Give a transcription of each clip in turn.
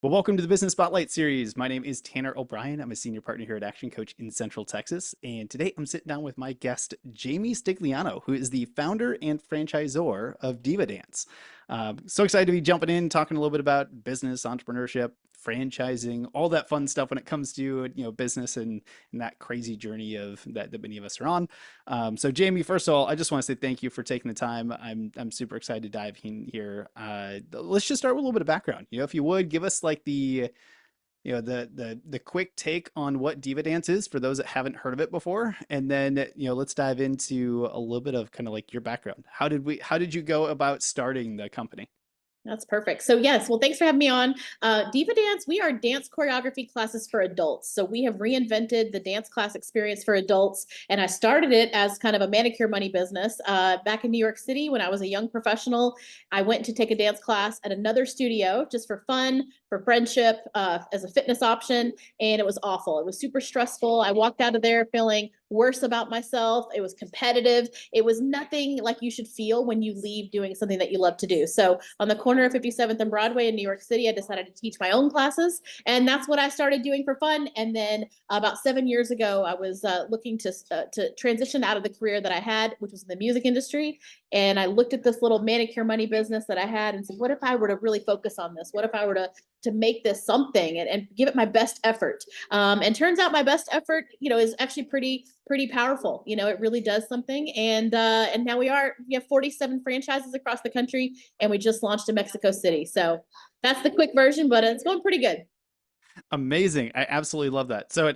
Well, welcome to the Business Spotlight series. My name is Tanner O'Brien. I'm a senior partner here at Action Coach in Central Texas. And today I'm sitting down with my guest, Jami Stigliano, who is the founder and franchisor of DivaDance. So excited to be jumping in, talking a little bit about business, entrepreneurship, franchising, all that fun stuff when it comes to, business and that crazy journey of that many of us are on. So Jami, first of all, I just want to say thank you for taking the time. I'm super excited to dive in here. Let's just start with a little bit of background. If you would give us like the quick take on what DivaDance is for those that haven't heard of it before, and then let's dive into a little bit of kind of like your background. How did you go about starting the company? That's perfect. So yes, well, thanks for having me on. DivaDance, we are dance choreography classes for adults. So we have reinvented the dance class experience for adults. And I started it as kind of a manicure money business. Back in New York City, when I was a young professional, I went to take a dance class at another studio just for fun, for friendship, as a fitness option. And it was awful. It was super stressful. I walked out of there feeling worse about myself. It was competitive. It was nothing like you should feel when you leave doing something that you love to do. So on the corner of 57th and Broadway in New York City, I decided to teach my own classes. And that's what I started doing for fun. And then about 7 years ago, I was looking to transition out of the career that I had, which was in the music industry. And I looked at this little manicure money business that I had and said, what if I were to really focus on this? What if I were to make this something and give it my best effort? And turns out my best effort, is actually pretty powerful. It really does something. And now we have 47 franchises across the country, and we just launched in Mexico City. So that's the quick version, but it's going pretty good. Amazing. I absolutely love that. So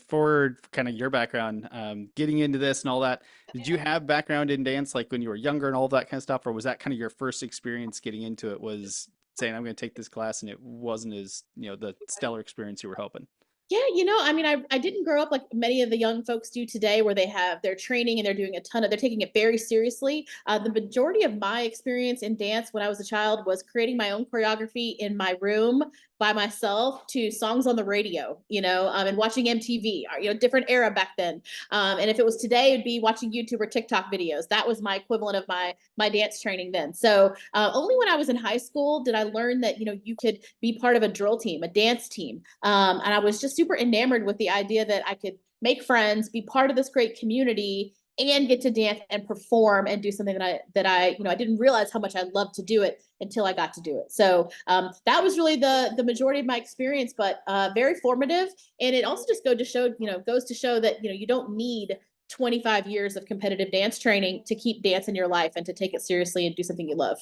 for kind of your background, getting into this and all that, did you have background in dance like when you were younger and all of that kind of stuff? Or was that kind of your first experience getting into it, was saying, I'm going to take this class, and it wasn't as, the stellar experience you were hoping? Yeah, I mean, I didn't grow up like many of the young folks do today, where they have their training and they're doing they're taking it very seriously. The majority of my experience in dance when I was a child was creating my own choreography in my room by myself to songs on the radio, and watching MTV, different era back then. And if it was today, it'd be watching YouTube or TikTok videos. That was my equivalent of my dance training then. So only when I was in high school did I learn that, you could be part of a drill team, a dance team. And I was just super enamored with the idea that I could make friends, be part of this great community, and get to dance and perform and do something I didn't realize how much I loved to do it until I got to do it. So that was really the majority of my experience, but very formative. And it also just goes to show that you don't need 25 years of competitive dance training to keep dance in your life and to take it seriously and do something you love.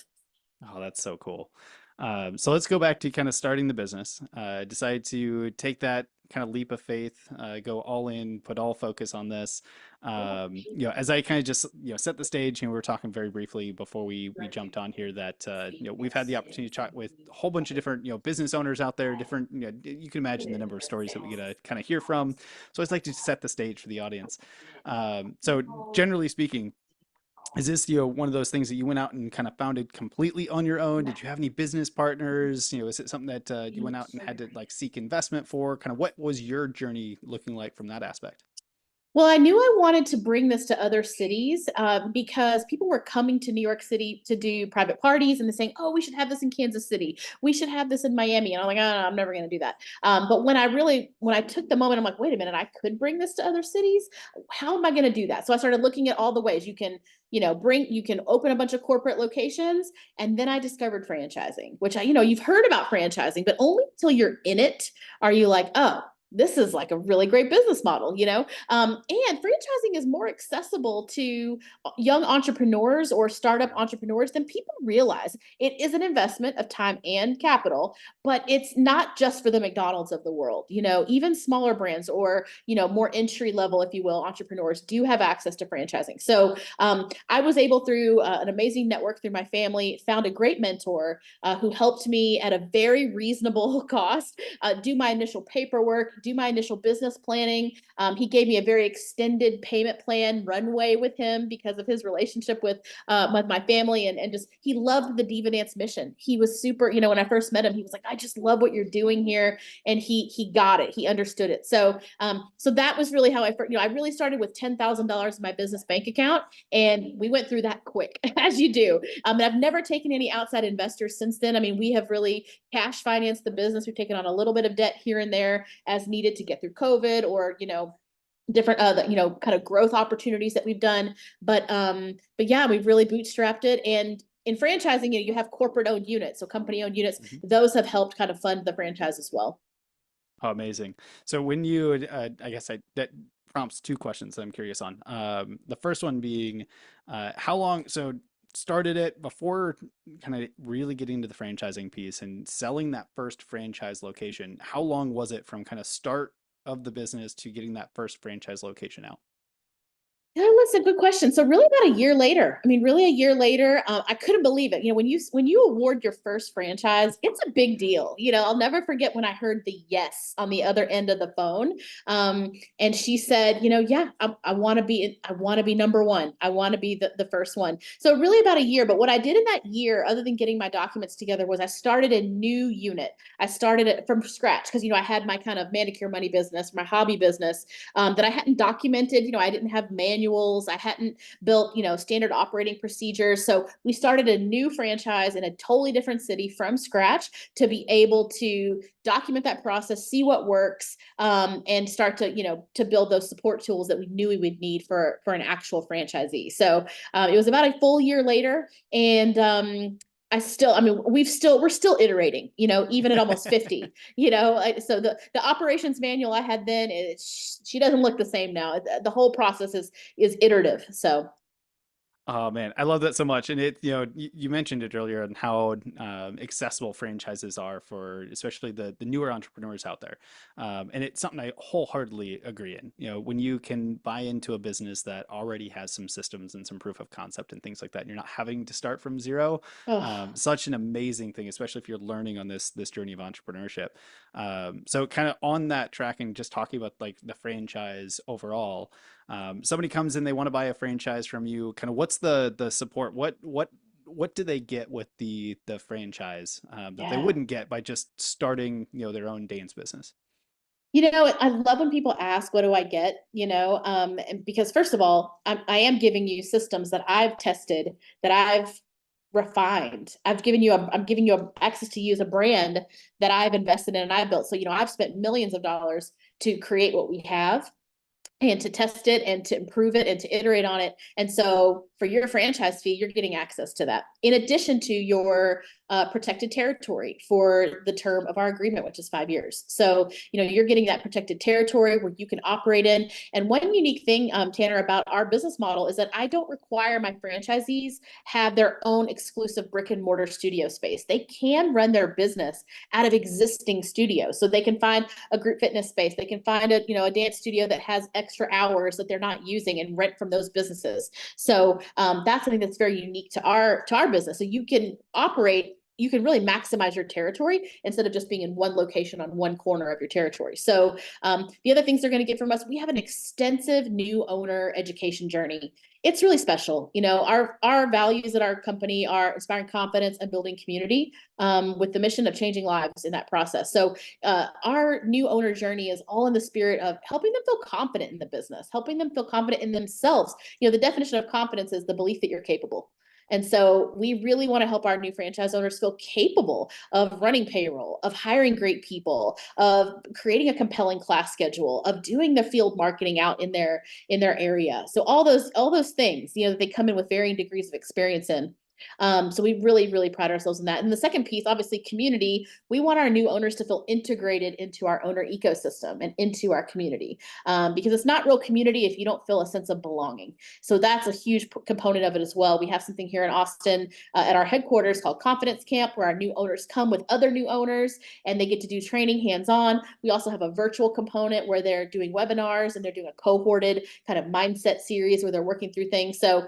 Oh, that's so cool. So let's go back to kind of starting the business. Decide to take that kind of leap of faith, go all in, put all focus on this. As I kind of just set the stage, we were talking very briefly before we jumped on here that we've had the opportunity to chat with a whole bunch of different business owners out there. Different you can imagine the number of stories that we get to kind of hear from. So I'd like to set the stage for the audience. So generally speaking, is this, one of those things that you went out and kind of founded completely on your own? Did you have any business partners? Is it something that you went out and had to like seek investment for? Kind of what was your journey looking like from that aspect? Well, I knew I wanted to bring this to other cities because people were coming to New York City to do private parties, and they're saying, "Oh, we should have this in Kansas City. We should have this in Miami." And I'm like, "Oh, no, I'm never going to do that." But when I took the moment, I'm like, "Wait a minute, I could bring this to other cities. How am I going to do that?" So I started looking at all the ways you can open a bunch of corporate locations, and then I discovered franchising, which you've heard about franchising, but only until you're in it are you like, "Oh, this is like a really great business model. And franchising is more accessible to young entrepreneurs or startup entrepreneurs than people realize. It is an investment of time and capital, but it's not just for the McDonald's of the world. Even smaller brands or more entry level, if you will, entrepreneurs do have access to franchising. So I was able, through an amazing network through my family, found a great mentor who helped me at a very reasonable cost do my initial paperwork, do my initial business planning. He gave me a very extended payment plan runway with him because of his relationship with my family, and just he loved the DivaDance mission. He was super, when I first met him, he was like, I just love what you're doing here, and he got it, he understood it. So so that was really how I really started with $10,000 in my business bank account, and we went through that quick, as you do. And I've never taken any outside investors since then. I mean, we have really cash financed the business. We've taken on a little bit of debt here and there as needed to get through COVID, or different kind of growth opportunities that we've done. But yeah, we've really bootstrapped it. And in franchising, you have corporate owned units, so company owned units. Those have helped kind of fund the franchise as well. Oh, amazing. So when you, I guess that prompts two questions that I'm curious on. The first one being, how long, so started it before kind of really getting to the franchising piece and selling that first franchise location. How long was it from kind of start of the business to getting that first franchise location out? Yeah, that's a good question. So really about a year later, I mean, really a year later, I couldn't believe it. When you award your first franchise, it's a big deal. I'll never forget when I heard the yes on the other end of the phone. And she said, yeah, I want to be number one. I want to be the first one. So really about a year. But what I did in that year, other than getting my documents together, was I started a new unit. I started it from scratch because, I had my kind of manicure money business, my hobby business, that I hadn't documented. I didn't have manuals. I hadn't built, standard operating procedures. So we started a new franchise in a totally different city from scratch to be able to document that process, see what works, and start to build those support tools that we knew we would need for an actual franchisee. So it was about a full year later, and we're still iterating, even at almost 50, so the operations manual I had then, she doesn't look the same now. The whole process is iterative. So. Oh man, I love that so much. And you mentioned it earlier on how accessible franchises are for especially the newer entrepreneurs out there. And it's something I wholeheartedly agree in. When you can buy into a business that already has some systems and some proof of concept and things like that, and you're not having to start from zero. Oh. Such an amazing thing, especially if you're learning on this journey of entrepreneurship. So kind of on that track and just talking about like the franchise overall, somebody comes in, they want to buy a franchise from you. Kind of what's the support? What do they get with the franchise that they Yeah. wouldn't get by just starting their own dance business? I love when people ask, what do I get? And because first of all, I am giving you systems that I've tested, that I've refined. I'm giving you access to use a brand that I've invested in and I've built. So, I've spent millions of dollars to create what we have, and to test it and to improve it and to iterate on it. And so for your franchise fee, you're getting access to that in addition to your protected territory for the term of our agreement, which is 5 years. So, you're getting that protected territory where you can operate in. And one unique thing, Tanner, about our business model is that I don't require my franchisees have their own exclusive brick and mortar studio space. They can run their business out of existing studios. So they can find a group fitness space. They can find a dance studio that has extra hours that they're not using and rent from those businesses. So that's something that's very unique to our business. So you can really maximize your territory instead of just being in one location on one corner of your territory. So the other things they're going to get from us, we have an extensive new owner education journey. It's really special. Our values at our company are inspiring confidence and building community, with the mission of changing lives in that process. So our new owner journey is all in the spirit of helping them feel confident in the business, helping them feel confident in themselves. The definition of confidence is the belief that you're capable. And so we really want to help our new franchise owners feel capable of running payroll, of hiring great people, of creating a compelling class schedule, of doing the field marketing out in their area. So all those things, that they come in with varying degrees of experience in. So we really, really pride ourselves in that. And the second piece, obviously, community. We want our new owners to feel integrated into our owner ecosystem and into our community, because it's not real community if you don't feel a sense of belonging. So that's a huge component of it as well. We have something here in Austin at our headquarters called Confidence Camp, where our new owners come with other new owners and they get to do training hands-on. We also have a virtual component where they're doing webinars and they're doing a cohorted kind of mindset series where they're working through things. So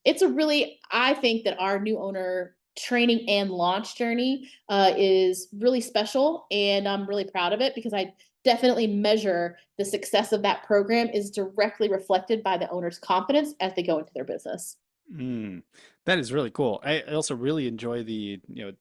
it's a really, I think that our new owner training and launch journey is really special, and I'm really proud of it because I definitely measure the success of that program is directly reflected by the owner's confidence as they go into their business. Mm, that is really cool. I also really enjoy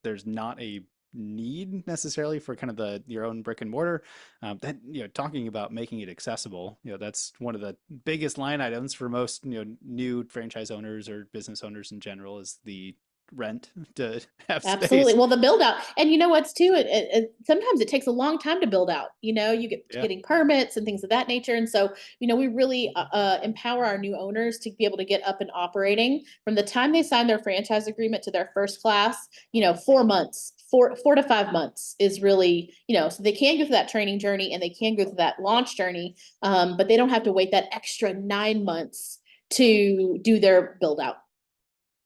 there's not a need necessarily for kind of your own brick and mortar. That, talking about making it accessible, that's one of the biggest line items for most, new franchise owners or business owners in general is the rent to have Absolutely. space. Well, the build out, and you know what's too, sometimes it takes a long time to build out. You get Yeah. getting permits and things of that nature, and so we really empower our new owners to be able to get up and operating from the time they sign their franchise agreement to their first class. 4 months, 4 to 5 months is really so they can go through that training journey and they can go through that launch journey, but they don't have to wait that extra 9 months to do their build out.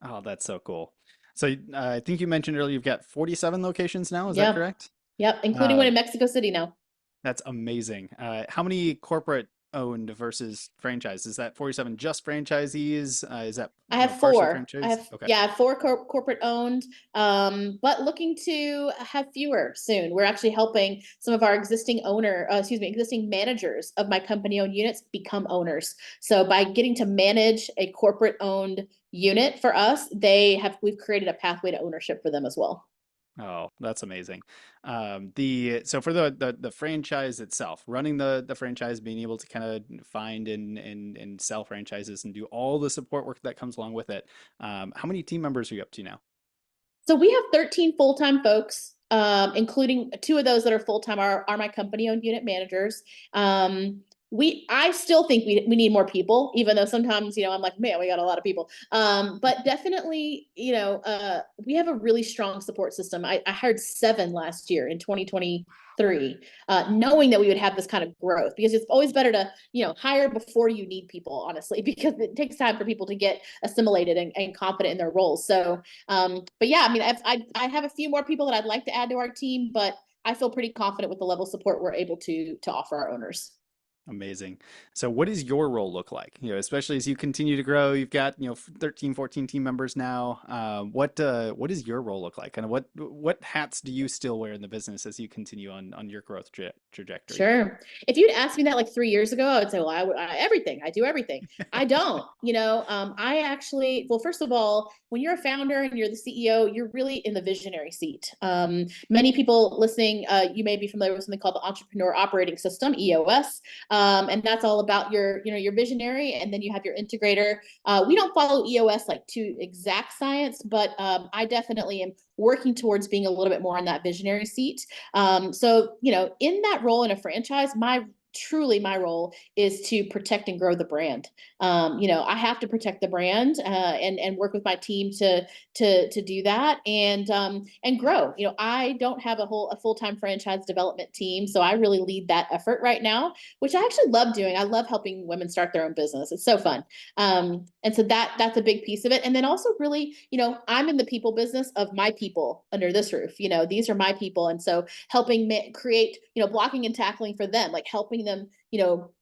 Oh, that's so cool. So I think you mentioned earlier you've got 47 locations now. Is that Yeah. correct? Yep, including one Uh, in Mexico City now. That's amazing. How many corporate owned versus franchise? Is that 47 just franchisees? Is that, I have partially four. franchise? Okay. I have four corporate owned, but looking to have fewer soon. We're actually helping some of our existing managers of my company owned units become owners. So by getting to manage a corporate owned unit for us, we've created a pathway to ownership for them as well. Oh, that's amazing. So for the franchise itself, running the franchise, being able to kind of find and sell franchises and do all the support work that comes along with it. How many team members are you up to now? So we have 13 full-time folks, including two of those that are full-time are my company-owned unit managers. I still think we need more people, even though sometimes, I'm like, man, we got a lot of people. But definitely, we have a really strong support system. I hired 7 last year in 2023, knowing that we would have this kind of growth, because it's always better to, hire before you need people, honestly, because it takes time for people to get assimilated and confident in their roles. So, but yeah, I mean, I have a few more people that I'd like to add to our team, but I feel pretty confident with the level of support we're able to offer our owners. Amazing. So what does your role look like? Especially as you continue to grow, you've got, 13, 14 team members now. What does your role look like? Kind of what hats do you still wear in the business as you continue on your growth trajectory? Sure. If you'd asked me that like 3 years ago, I would say, well, everything. I do everything. I don't. I actually, well, first of all, when you're a founder and you're the CEO, you're really in the visionary seat. Many people listening, you may be familiar with something called the Entrepreneur Operating System (EOS), and that's all about your visionary, and then you have your integrator. We don't follow EOS like to exact science, but I definitely am working towards being a little bit more on that visionary seat. So, in that role in a franchise, my role is to protect and grow the brand. I have to protect the brand, and work with my team to do that and grow. I don't have a full-time franchise development team, so I really lead that effort right now, which I actually love doing. I love helping women start their own business. It's so fun. And so that's a big piece of it. And then also really, I'm in the people business of my people under this roof. These are my people. And so helping create, blocking and tackling for them, like helping them,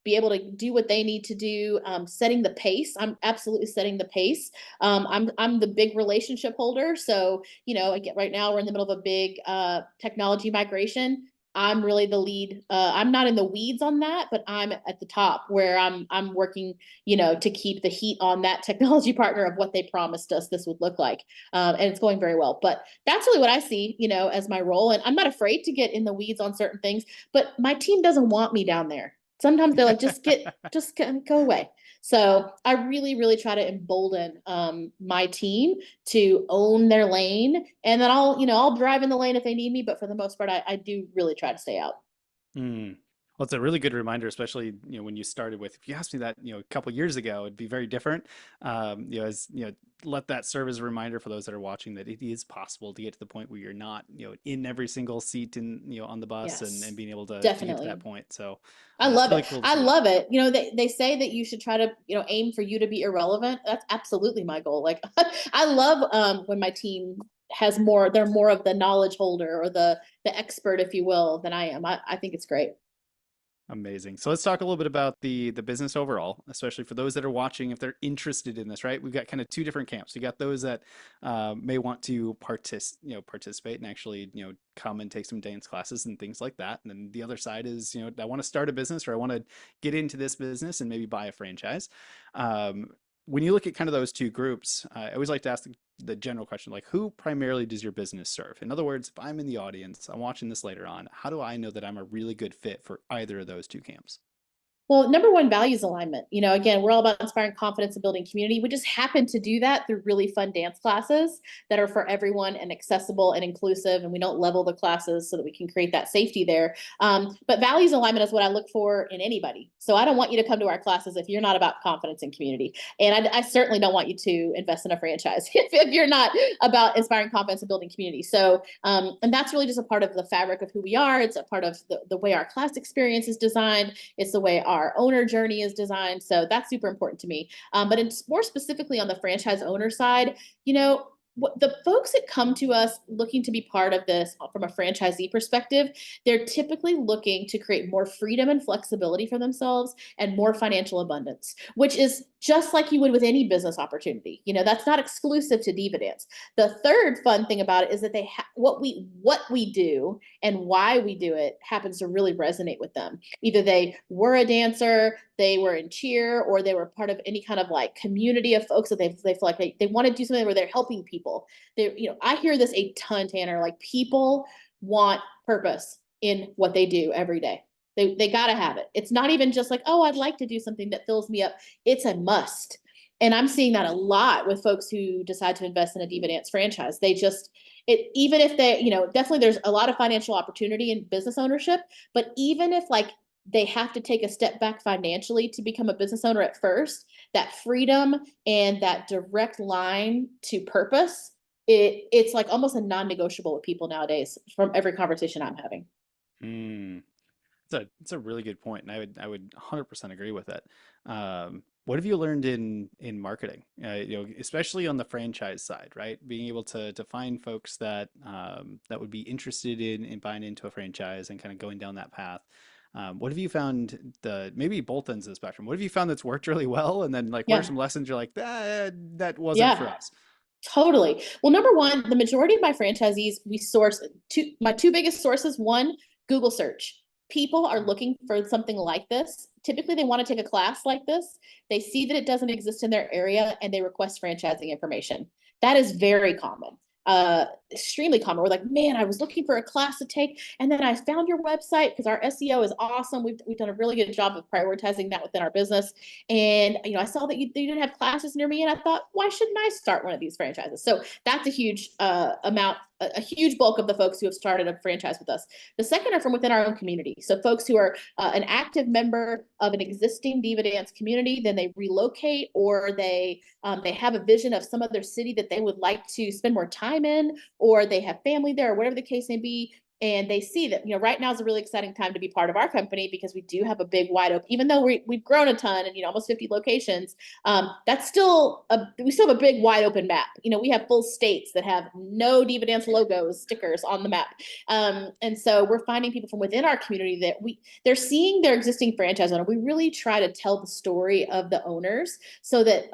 be able to do what they need to do, setting the pace. I'm absolutely setting the pace. I'm the big relationship holder. So, right now we're in the middle of a big technology migration. I'm really the lead. I'm not in the weeds on that, but I'm at the top where I'm working, to keep the heat on that technology partner of what they promised us this would look like. And it's going very well. But that's really what I see, as my role. And I'm not afraid to get in the weeds on certain things, but my team doesn't want me down there. Sometimes they're like, just go away. So I really, really try to embolden my team to own their lane, and then I'll drive in the lane if they need me. But for the most part, I do really try to stay out. Mm. Well, it's a really good reminder, especially when you started with. If you asked me that a couple years ago, it'd be very different. As let that serve as a reminder for those that are watching that it is possible to get to the point where you're not in every single seat in on the bus and Yes, being able to get to that definitely. point. So I it's love really it. cool to I see that. love it. They say that you should try to, aim for you to be irrelevant. That's absolutely my goal. Like I love when my team they're more of the knowledge holder or the expert, if you will, than I am. I think it's great. Amazing. So let's talk a little bit about the business overall, especially for those that are watching, if they're interested in this, right? We've got kind of two different camps. You got those that may want to participate and actually, come and take some dance classes and things like that. And then the other side is, I want to start a business or I want to get into this business and maybe buy a franchise. Um, when you look at kind of those two groups, I always like to ask the general question, like who primarily does your business serve? In other words, if I'm in the audience, I'm watching this later on, how do I know that I'm a really good fit for either of those two camps? Well, number one, values alignment. Again, we're all about inspiring confidence and building community. We just happen to do that through really fun dance classes that are for everyone and accessible and inclusive. And we don't level the classes so that we can create that safety there. But values alignment is what I look for in anybody. So I don't want you to come to our classes if you're not about confidence and community. And I certainly don't want you to invest in a franchise if you're not about inspiring confidence and building community. So, and that's really just a part of the fabric of who we are. It's a part of the way our class experience is designed. It's the way our owner journey is designed. So that's super important to me. But it's more specifically on the franchise owner side, the folks that come to us looking to be part of this from a franchisee perspective, they're typically looking to create more freedom and flexibility for themselves and more financial abundance, which is just like you would with any business opportunity. That's not exclusive to DivaDance. The third fun thing about it is that what we do and why we do it happens to really resonate with them. Either they were a dancer, they were in cheer, or they were part of any kind of like community of folks that they feel like they want to do something where they're helping people. I hear this a ton, Tanner. Like people want purpose in what they do every day. They got to have it. It's not even just like, oh, I'd like to do something that fills me up. It's a must. And I'm seeing that a lot with folks who decide to invest in a DivaDance franchise. Even if they, definitely there's a lot of financial opportunity in business ownership, but even if like they have to take a step back financially to become a business owner at first, that freedom and that direct line to purpose, it's like almost a non-negotiable with people nowadays from every conversation I'm having. Mm. It's a really good point, and I would 100% agree with it. What have you learned in marketing? Especially on the franchise side, right? Being able to find folks that would be interested in buying into a franchise and kind of going down that path. What have you found maybe both ends of the spectrum? What have you found that's worked really well, and then like what are Yeah. some lessons you're like that wasn't for Yeah. us? Totally. Well, number one, the majority of my franchisees, we source my two biggest sources. One, Google search. People are looking for something like this. Typically, they want to take a class like this. They see that it doesn't exist in their area and they request franchising information. That is very common. Extremely common. We're like, man, I was looking for a class to take, and then I found your website because our SEO is awesome. We've done a really good job of prioritizing that within our business. And I saw that you didn't have classes near me, and I thought, why shouldn't I start one of these franchises? So that's a huge amount, a huge bulk of the folks who have started a franchise with us. The second are from within our own community. So folks who are an active member of an existing DivaDance community, then they relocate or they have a vision of some other city that they would like to spend more time in, or they have family there, or whatever the case may be. And they see that, right now is a really exciting time to be part of our company because we do have a big wide open, even though we've grown a ton and, almost 50 locations, that's we still have a big wide open map. We have full states that have no DivaDance logos, stickers on the map. And so we're finding people from within our community that they're seeing their existing franchise owner. We really try to tell the story of the owners so that,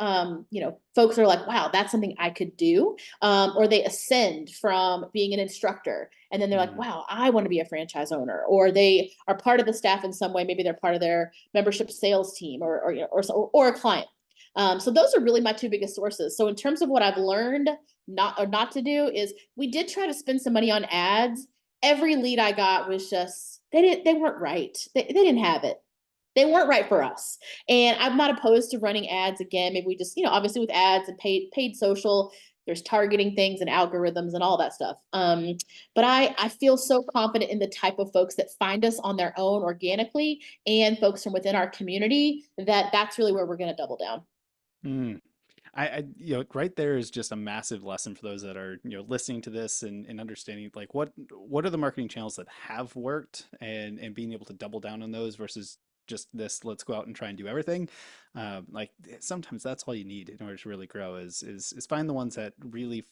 folks are like, wow, that's something I could do. Or they ascend from being an instructor. And then they're like, Mm. wow, I want to be a franchise owner. Or they are part of the staff in some way. Maybe they're part of their membership sales team or a client. So those are really my two biggest sources. So in terms of what I've learned not to do is we did try to spend some money on ads. Every lead I got was just, they weren't right. They didn't have it. They weren't right for us. And I'm not opposed to running ads again. Maybe we just, obviously with ads and paid social, there's targeting things and algorithms and all that stuff. But I feel so confident in the type of folks that find us on their own organically and folks from within our community that's really where we're going to double down. Mm. Right there is just a massive lesson for those that are, listening to this and understanding like what are the marketing channels that have worked and being able to double down on those versus just this, let's go out and try and do everything. Like sometimes that's all you need in order to really grow is find the ones that really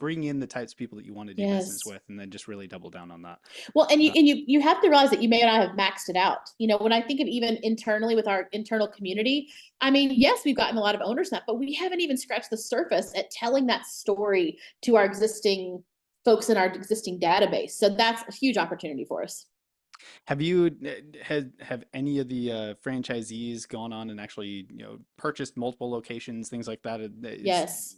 bring in the types of people that you want to do business Yes. with, and then just really double down on that. Well, and Uh, you have to realize that you may not have maxed it out. You know, when I think of even internally with our internal community, I mean, yes, we've gotten a lot of owners now, but we haven't even scratched the surface at telling that story to our existing folks in our existing database. So that's a huge opportunity for us. have you have any of the franchisees gone on and actually, purchased multiple locations, things like that? Is Yes.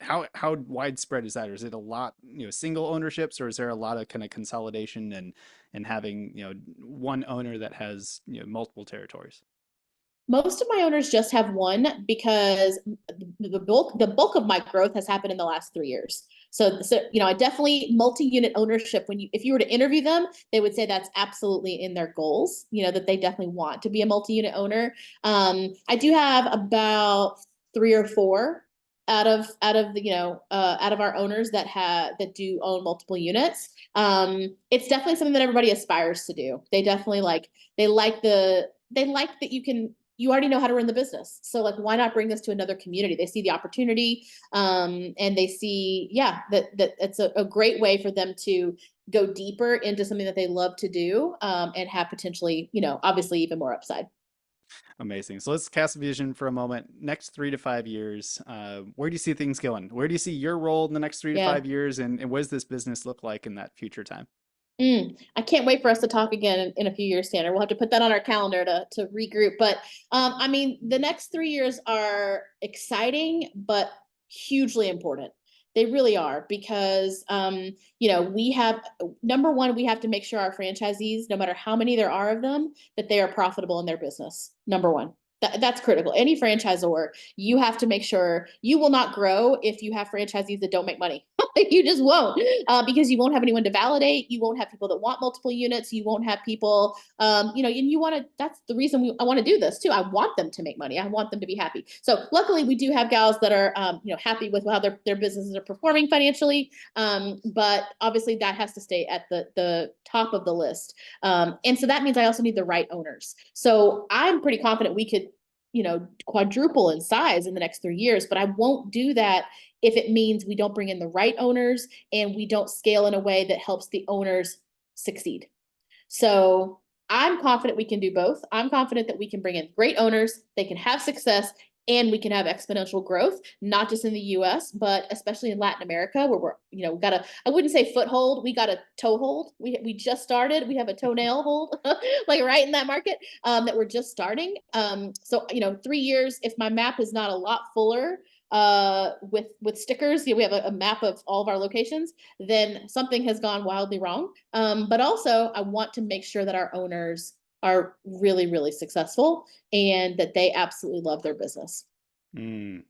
how widespread is that? Or is it a lot, single ownerships, or is there a lot of kind of consolidation and having, one owner that has, multiple territories? Most of my owners just have one because the bulk of my growth has happened in the last 3 years. So I definitely multi-unit ownership. If you were to interview them, they would say that's absolutely in their goals. That they definitely want to be a multi-unit owner. I do have about 3 or 4 out of our owners that do own multiple units. It's definitely something that everybody aspires to do. They like that you already know how to run the business. So like, why not bring this to another community? They see the opportunity, and they see, yeah, that it's a great way for them to go deeper into something that they love to do, and have potentially, obviously even more upside. Amazing. So let's cast vision for a moment. Next 3 to 5 years, where do you see things going? Where do you see your role in the next three to Yeah. five years, and what does this business look like in that future time? I can't wait for us to talk again in a few years, Tanner. We'll have to put that on our calendar to regroup. But I mean, the next 3 years are exciting, but hugely important. They really are because we have number one, we have to make sure our franchisees, no matter how many there are of them, that they are profitable in their business. Number one. That's critical. Any franchisor, you have to make sure you will not grow if you have franchisees that don't make money. You just won't, because you won't have anyone to validate. You won't have people that want multiple units. You won't have people, and you want to. That's the reason I want to do this too. I want them to make money. I want them to be happy. So luckily, we do have gals that are, happy with how their businesses are performing financially. But obviously, that has to stay at the top of the list. And so that means I also need the right owners. So I'm pretty confident we could, quadruple in size in the next 3 years. But I won't do that if it means we don't bring in the right owners and we don't scale in a way that helps the owners succeed. So I'm confident we can do both. I'm confident that we can bring in great owners, they can have success, and we can have exponential growth, not just in the US, but especially in Latin America, where we got I wouldn't say foothold, we got a toehold. We just started, we have a toenail hold, like right in that market, that we're just starting. So 3 years, if my map is not a lot fuller, with stickers, we have a map of all of our locations, then something has gone wildly wrong. But also I want to make sure that our owners are really, really successful and that they absolutely love their business. Mm.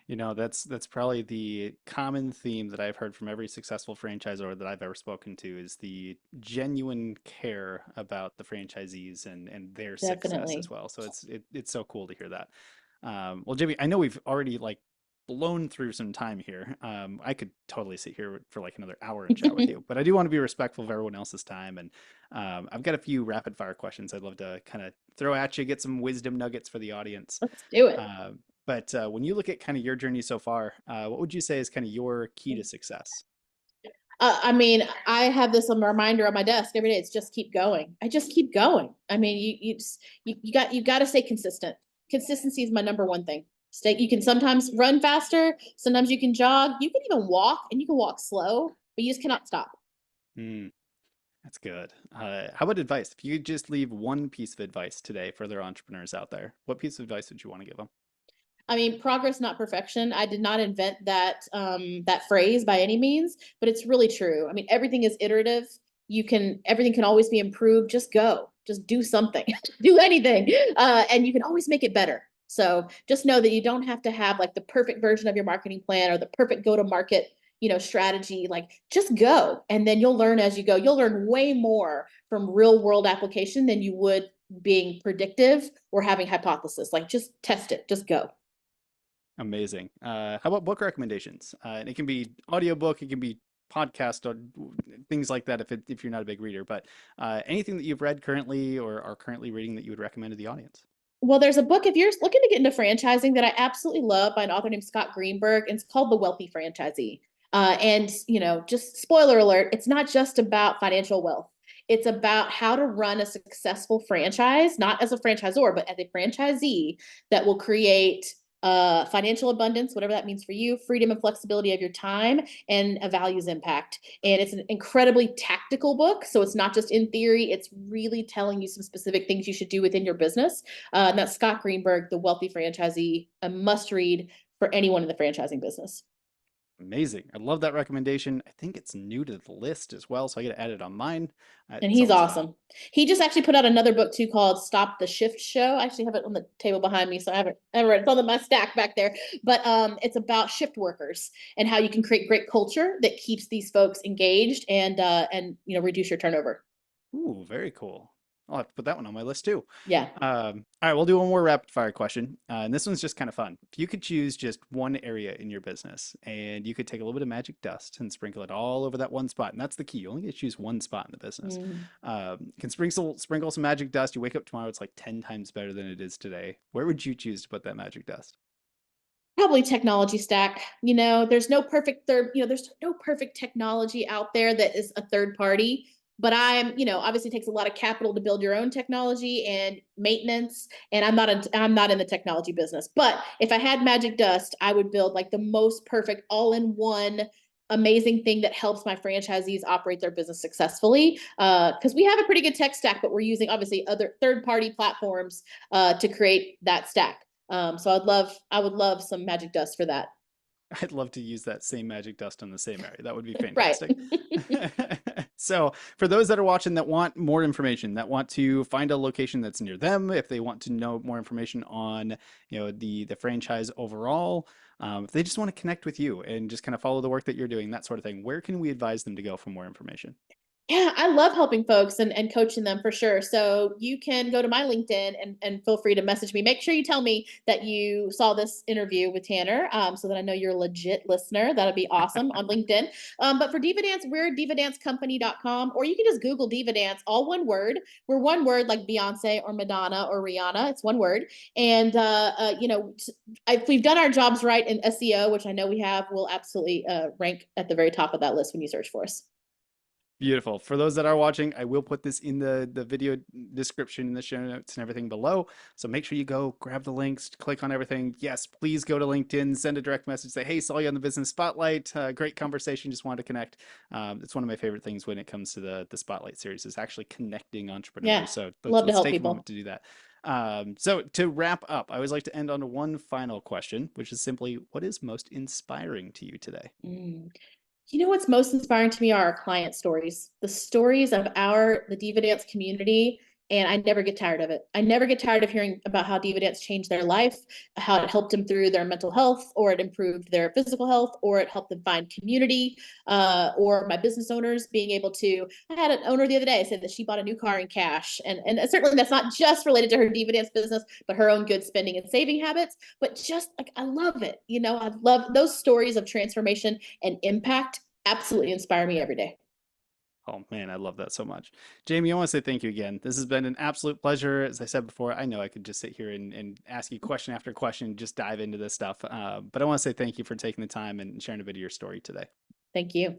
That's probably the common theme that I've heard from every successful franchisor that I've ever spoken to is the genuine care about the franchisees and their success as Definitely. well. So it's so cool to hear that. Well, Jimmy, I know we've already like blown through some time here. I could totally sit here for like another hour and chat with you, but I do want to be respectful of everyone else's time. And I've got a few rapid fire questions I'd love to kind of throw at you, get some wisdom nuggets for the audience. Let's do it. But when you look at kind of your journey so far, what would you say is kind of your key to success? I mean, I have this reminder on my desk every day. It's just keep going. I just keep going. I mean, you got to stay consistent. Consistency is my number one thing. You can sometimes run faster, sometimes you can jog, you can even walk, and you can walk slow, but you just cannot stop. Mm, that's good. How about advice? If you could just leave one piece of advice today for other entrepreneurs out there, what piece of advice would you want to give them? I mean, progress, not perfection. I did not invent that phrase by any means, but it's really true. I mean, everything is iterative. Everything can always be improved. Just go, just do something, do anything, and you can always make it better. So just know that you don't have to have like the perfect version of your marketing plan or the perfect go to market, strategy. Like just go, and then you'll learn as you go. You'll learn way more from real world application than you would being predictive or having hypothesis. Like just test it, just go. Amazing. How about book recommendations? And it can be audiobook, it can be podcast or things like that if you're not a big reader, but anything that you've read currently or are currently reading that you would recommend to the audience. Well, there's a book if you're looking to get into franchising that I absolutely love by an author named Scott Greenberg, and it's called The Wealthy Franchisee. And, just spoiler alert, it's not just about financial wealth. It's about how to run a successful franchise, not as a franchisor, but as a franchisee that will create financial abundance, whatever that means for you, freedom and flexibility of your time, and a values impact. And it's an incredibly tactical book. So it's not just in theory, it's really telling you some specific things you should do within your business. And that's Scott Greenberg, The Wealthy Franchisee, a must read for anyone in the franchising business. Amazing. I love that recommendation. I think it's new to the list as well, so I got to add it on mine. And It's he's always fun. awesome. He just actually put out another book too called Stop the Shift Show. I actually have it on the table behind me, so I haven't read it. It's on my stack back there. But it's about shift workers and how you can create great culture that keeps these folks engaged and reduce your turnover. Ooh, very cool. I'll have to put that one on my list too. Yeah. All right, we'll do one more rapid fire question. And this one's just kind of fun. If you could choose just one area in your business and you could take a little bit of magic dust and sprinkle it all over that one spot, and that's the key. You only get to choose one spot in the business. Mm. Can sprinkle some magic dust. You wake up tomorrow, it's like 10 times better than it is today. Where would you choose to put that magic dust? Probably technology stack. There's no perfect there's no perfect technology out there that is a third party. But obviously takes a lot of capital to build your own technology and maintenance. And I'm not in the technology business. But if I had magic dust, I would build like the most perfect all-in-one amazing thing that helps my franchisees operate their business successfully. Because we have a pretty good tech stack, but we're using obviously other third-party platforms to create that stack. So I would love some magic dust for that. I'd love to use that same magic dust on the same area. That would be Right. fantastic. So, for those that are watching that want more information, that want to find a location that's near them, if they want to know more information on, the franchise overall, if they just want to connect with you and just kind of follow the work that you're doing, that sort of thing, where can we advise them to go for more information? Yeah, I love helping folks and coaching them for sure. So you can go to my LinkedIn and feel free to message me. Make sure you tell me that you saw this interview with Tanner, so that I know you're a legit listener. That'd be awesome on LinkedIn. But for DivaDance, we're divadancecompany.com, or you can just Google DivaDance, all one word. We're one word like Beyonce or Madonna or Rihanna. It's one word. And, if we've done our jobs right in SEO, which I know we have, we'll absolutely rank at the very top of that list when you search for us. Beautiful. For those that are watching, I will put this in the video description in the show notes and everything below. So make sure you go grab the links, click on everything. Yes, please go to LinkedIn, send a direct message, say, hey, saw you on the business spotlight. Great conversation. Just wanted to connect. It's one of my favorite things when it comes to the spotlight series is actually connecting Yeah, entrepreneurs. So love to let's help take a moment people. to do that. So to wrap up, I always like to end on one final question, which is simply, what is most inspiring to you today? Mm. What's most inspiring to me are our client stories, the stories of the DivaDance community. And I never get tired of it. I never get tired of hearing about how DivaDance changed their life, how it helped them through their mental health, or it improved their physical health, or it helped them find community, or my business owners being able to. I had an owner the other day said that she bought a new car in cash. And certainly that's not just related to her DivaDance business, but her own good spending and saving habits. But just like, I love it. I love those stories of transformation and impact absolutely inspire me every day. Oh man, I love that so much. Jamie, I want to say thank you again. This has been an absolute pleasure. As I said before, I know I could just sit here and ask you question after question, just dive into this stuff. But I want to say thank you for taking the time and sharing a bit of your story today. Thank you.